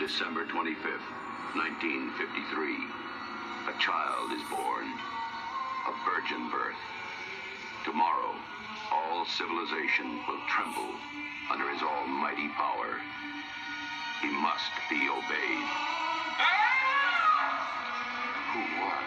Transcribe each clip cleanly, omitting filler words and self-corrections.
December 25th, 1953, a child is born, a virgin birth. Tomorrow, all civilization will tremble under his almighty power. He must be obeyed. Who won?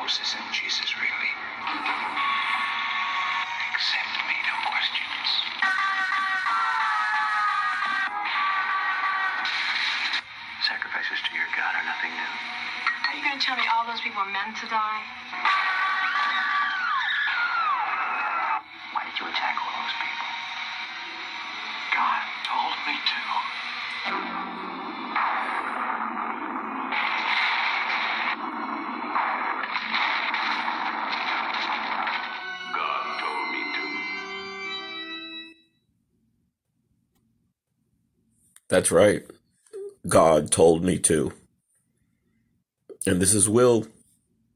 Moses and Jesus, really? Accept me, no questions. Sacrifices to your God are nothing new. Are you going to tell me all those people are meant to die? Why did you attack all those people? God told me to. God told me to. That's right. God told me to. And this is Will.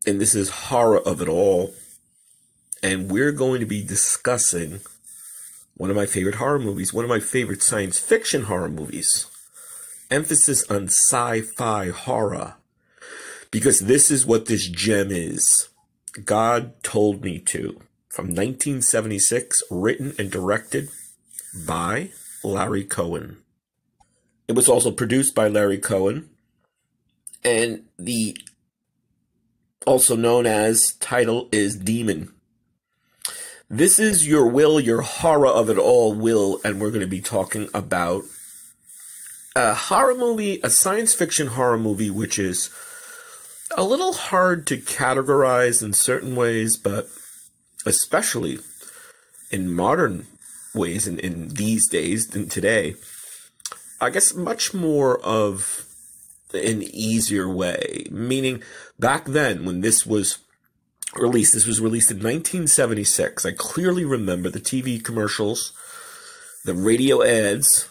And this is Horror of It All. And we're going to be discussing one of my favorite horror movies, one of my favorite science fiction horror movies. Emphasis on sci-fi horror. Because this is what this gem is. God Told Me To. From 1976, written and directed by Larry Cohen. It was also produced by Larry Cohen, and the also known as title is Demon. This is your Will, your horror of it all, Will, and we're going to be talking about a horror movie, a science fiction horror movie, which is a little hard to categorize in certain ways, but especially in modern ways, in these days, in today, I guess much more of an easier way. Meaning, back then, when this was released in 1976. I clearly remember the TV commercials, the radio ads.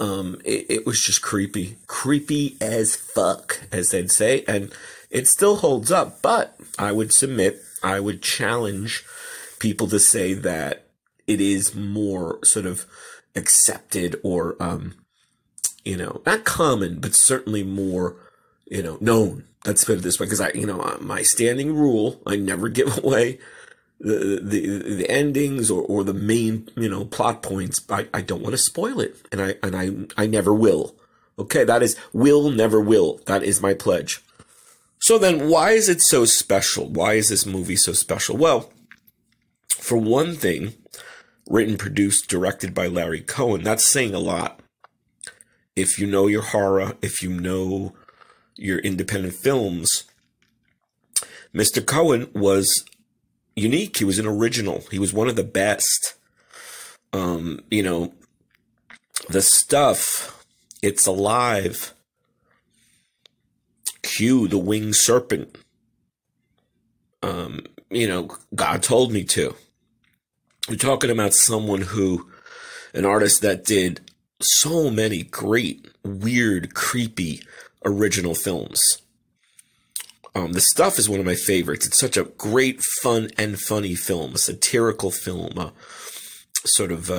It was just creepy. Creepy as fuck, as they'd say. And it still holds up. But I would submit, I would challenge people to say that it is more sort of accepted or, not common, but certainly more, known. Let's put it this way, because my standing rule, I never give away the endings or the main, plot points. I don't want to spoil it, and I never will. Okay, that is will, never will. That is my pledge. So then, why is it so special? Why is this movie so special? Well, for one thing, written, produced, directed by Larry Cohen. That's saying a lot. If you know your horror, if you know your independent films, Mr. Cohen was unique. He was an original. He was one of the best. The Stuff, It's Alive, Q, The Winged Serpent, God Told Me To. We're talking about someone an artist that did so many great, weird, creepy, original films. The Stuff is one of my favorites. It's such a great, fun and funny film, a satirical film, sort of,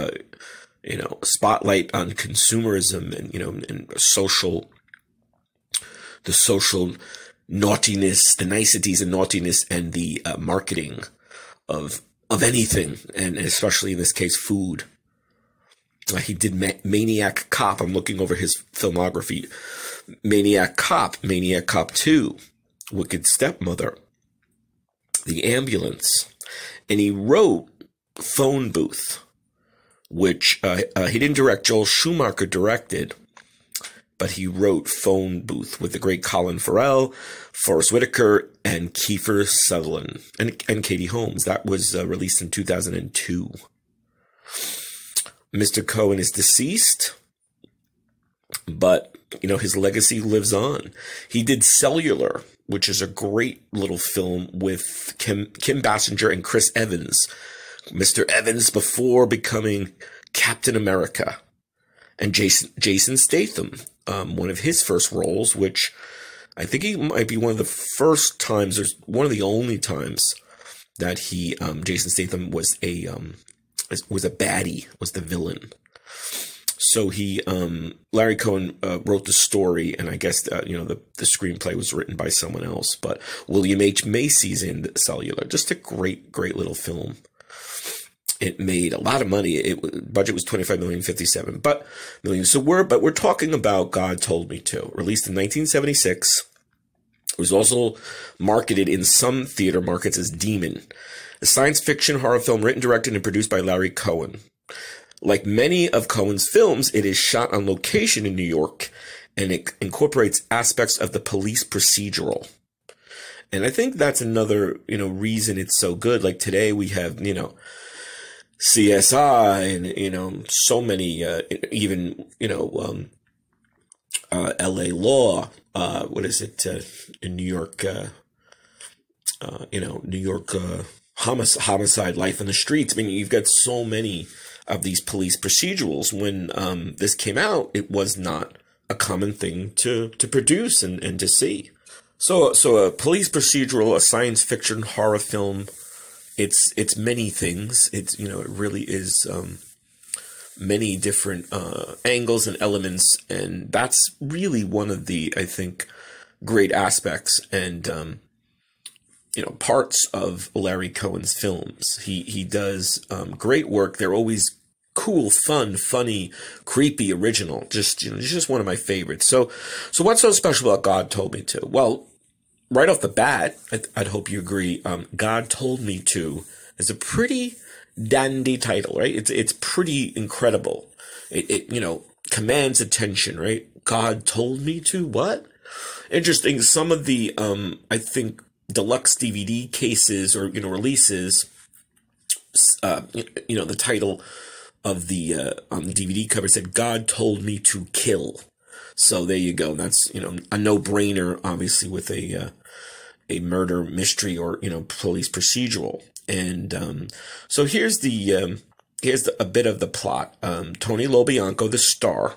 spotlight on consumerism and, and the social naughtiness, the niceties and naughtiness and the marketing of anything, and especially in this case, food. He did Maniac Cop. I'm looking over his filmography. Maniac Cop 2, Wicked Stepmother, The Ambulance. And he wrote Phone Booth, which he didn't direct. Joel Schumacher directed, but he wrote Phone Booth with the great Colin Farrell, Forrest Whitaker, and Kiefer Sutherland, and Katie Holmes. That was released in 2002. Mr. Cohen is deceased, but, his legacy lives on. He did Cellular, which is a great little film with Kim Basinger and Chris Evans. Mr. Evans before becoming Captain America. And Jason Statham, one of his first roles, which I think he might be one of the first times, or one of the only times that Jason Statham was a baddie, was the villain. So Larry Cohen wrote the story, and I guess the screenplay was written by someone else. But William H. Macy's in the Cellular, just a great little film. It made a lot of money. Budget was $25 million, 57 million. So we're talking about God Told Me To, released in 1976. It was also marketed in some theater markets as Demon, a science fiction horror film written, directed, and produced by Larry Cohen. Like many of Cohen's films, it is shot on location in New York, and it incorporates aspects of the police procedural. And I think that's another, reason it's so good. Like today we have, CSI and, so many, even, LA Law, what is it, in New York, New York, homicide, life in the streets. I mean, you've got so many of these police procedurals. When this came out, it was not a common thing to produce and to see. So a police procedural, a science fiction horror film, it's many things. It really is many different angles and elements, and that's really one of the, I think, great aspects and parts of Larry Cohen's films. He does great work. They're always cool, fun, funny, creepy, original. Just one of my favorites. So what's so special about God Told Me To? Well, right off the bat, I'd hope you agree. God Told Me To is a pretty dandy title, right? It's pretty incredible. It commands attention, right? God told me to what? Interesting. Some of the I think deluxe DVD cases or releases, the title of the on the DVD cover said God Told Me to Kill. So there you go. That's a no-brainer, obviously, with a murder mystery or police procedural. And so here's a bit of the plot. Tony Lobianco, the star.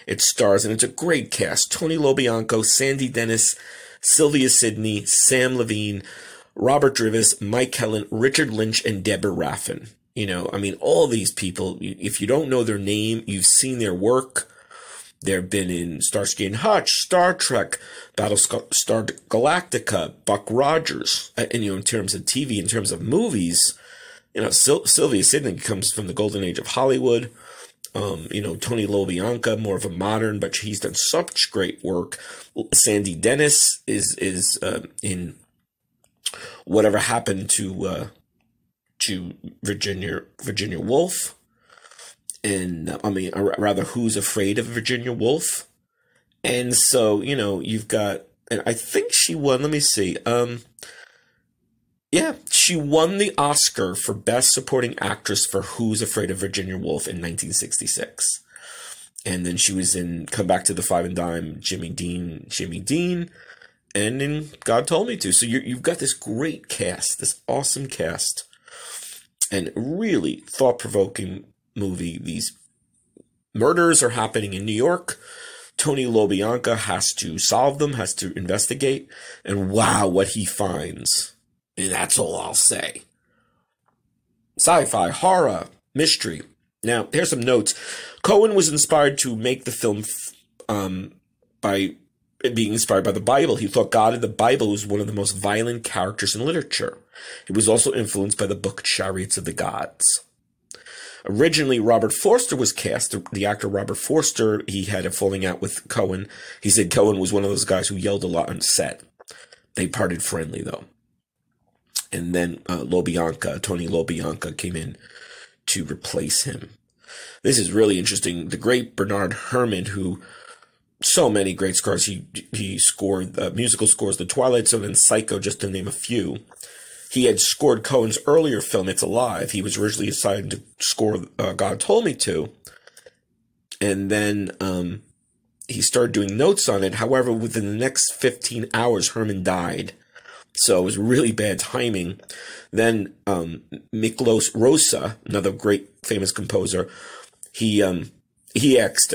It stars, and it's a great cast: Tony Lobianco, Sandy Denis, Sylvia Sidney, Sam Levine, Robert Drivis, Mike Helen, Richard Lynch, and Deborah Raffin. All these people, if you don't know their name, you've seen their work. They've been in Starsky and Hutch, Star Trek, Battlestar Galactica, Buck Rogers. And, in terms of TV, in terms of movies, Sylvia Sidney comes from the golden age of Hollywood. Tony Lobianco, more of a modern, but he's done such great work. Sandy Denis is in Whatever Happened to Virginia Woolf. And rather, Who's Afraid of Virginia Woolf? And so, you've got, and I think she won, let me see. She won the Oscar for Best Supporting Actress for Who's Afraid of Virginia Woolf in 1966. And then she was in Come Back to the Five and Dime, Jimmy Dean, and in God Told Me To. So you've got this great cast, this awesome cast, and really thought-provoking movie. These murders are happening in New York. Tony Lobianco has to solve them, has to investigate, and wow, what he finds. And that's all I'll say. Sci-fi, horror, mystery. Now, here's some notes. Cohen was inspired to make the film by being inspired by the Bible. He thought God in the Bible was one of the most violent characters in literature. He was also influenced by the book Chariots of the Gods. Originally, Robert Forster was cast. The actor Robert Forster, he had a falling out with Cohen. He said Cohen was one of those guys who yelled a lot on set. They parted friendly, though. And then Tony Lobianco came in to replace him. This is really interesting. The great Bernard Herrmann, who so many great scores, he scored musical scores, The Twilight Zone and Psycho, just to name a few. He had scored Cohen's earlier film, It's Alive. He was originally assigned to score God Told Me To. And then he started doing notes on it. However, within the next 15 hours, Herrmann died. So it was really bad timing. Then Miklos Rosa, another great famous composer, he asked,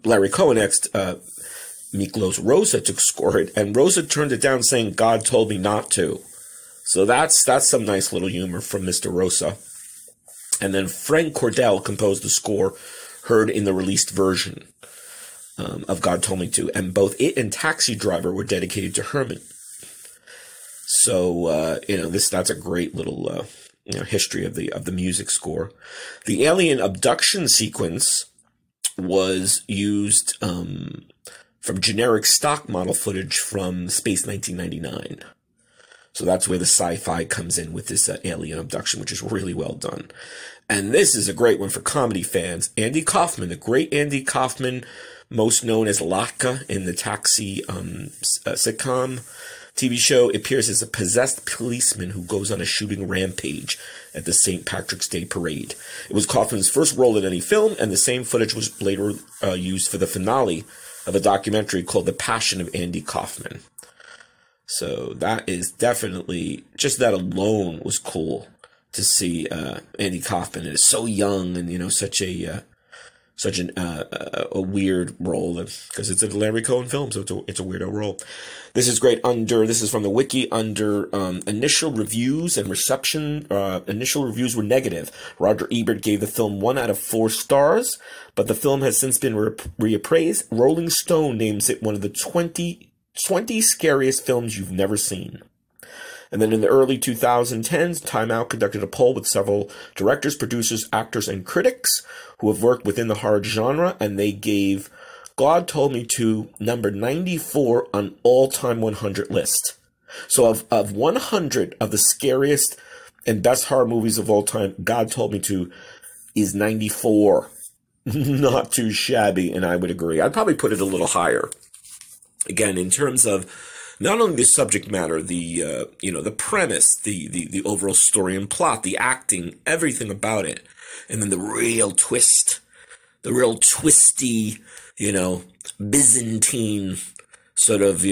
Larry Cohen asked Miklos Rosa to score it, and Rosa turned it down, saying, God told me not to. So that's some nice little humor from Mr. Rosa. And then Frank Cordell composed the score. heard in the released version of God Told Me To. And both it and Taxi Driver were dedicated to Herman. So, that's a great little, history of the music score. The alien abduction sequence was used, from generic stock model footage from Space 1999. So that's where the Sci-Fi comes in with this alien abduction, which is really well done. And this is a great one for comedy fans. Andy Kaufman, the great Andy Kaufman, most known as Latka in the Taxi sitcom TV show, appears as a possessed policeman who goes on a shooting rampage at the St. Patrick's Day parade. It was Kaufman's first role in any film, and the same footage was later used for the finale of a documentary called The Passion of Andy Kaufman. So that is definitely, just that alone was cool to see Andy Kaufman. It is so young and, such a weird role, because it's a Larry Cohen film, so it's a weirdo role. This is great this is from the wiki under initial reviews and reception. Initial reviews were negative. Roger Ebert gave the film 1 out of 4 stars, but the film has since been reappraised. Rolling Stone names it one of the 20 scariest films you've never seen. And then in the early 2010s, Time Out conducted a poll with several directors, producers, actors, and critics who have worked within the horror genre, and they gave God Told Me To number 94 on all-time 100 list. So of 100 of the scariest and best horror movies of all time, God Told Me To is 94. Not too shabby, and I would agree. I'd probably put it a little higher. Again, in terms of not only the subject matter, the premise, the overall story and plot, the acting, everything about it, and then the real twist, the real twisty, Byzantine sort of,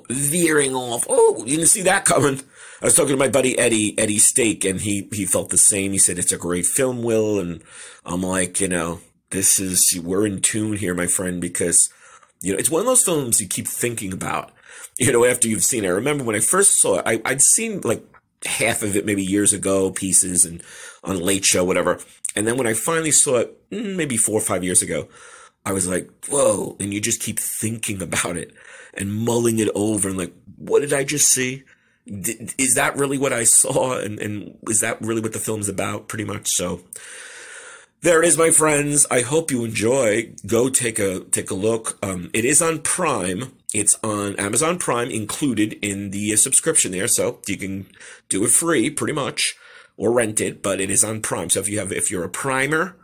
veering off. Oh, you didn't see that coming. I was talking to my buddy Eddie Stake, and he felt the same. He said it's a great film, Will, and I'm like, we're in tune here, my friend, because it's one of those films you keep thinking about. After you've seen it. I remember when I first saw it, I'd seen like half of it maybe years ago, pieces, and on Late Show, whatever. And then when I finally saw it, maybe 4 or 5 years ago, I was like, whoa. And you just keep thinking about it and mulling it over and like, what did I just see? Is that really what I saw? And is that really what the film's about? Pretty much. So there it is, my friends. I hope you enjoy. Go take a look. It is on Prime. It's on Amazon Prime, included in the subscription there, so you can do it free, pretty much, or rent it. But it is on Prime. So if you're a Primer,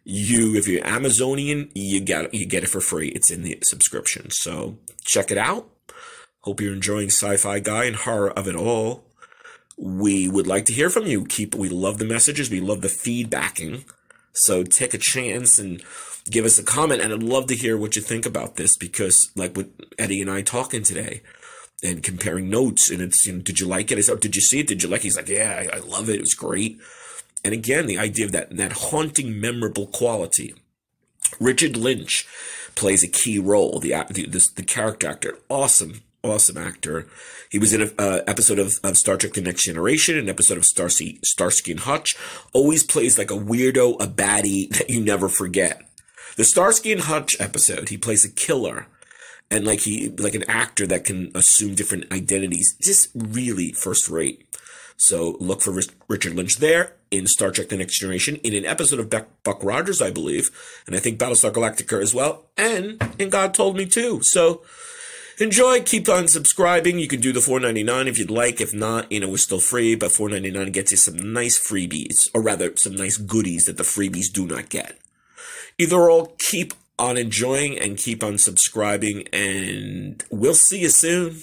if you're Amazonian, you get it for free. It's in the subscription. So check it out. Hope you're enjoying Sci-Fi Guy and horror of it all. We would like to hear from you. We love the messages. We love the feedbacking. So take a chance and give us a comment, and I'd love to hear what you think about this, because like with Eddie and I talking today and comparing notes, and it's, did you like it? I said, oh, did you see it? Did you like it? He's like, yeah, I love it. It was great. And again, the idea of that haunting, memorable quality. Richard Lynch plays a key role, the character actor, awesome actor. He was in an episode of Star Trek The Next Generation, an episode of Starsky and Hutch. Always plays like a weirdo, a baddie that you never forget. The Starsky and Hutch episode, he plays a killer, and like an actor that can assume different identities. Just really first rate. So look for Richard Lynch there in Star Trek The Next Generation, in an episode of Buck Rogers, I believe, and I think Battlestar Galactica as well, and in God Told Me To. So enjoy, keep on subscribing. You can do the $4.99 if you'd like. If not, we're still free, but $4.99 gets you some nice freebies, or rather, some nice goodies that the freebies do not get. Either or, keep on enjoying and keep on subscribing, and we'll see you soon.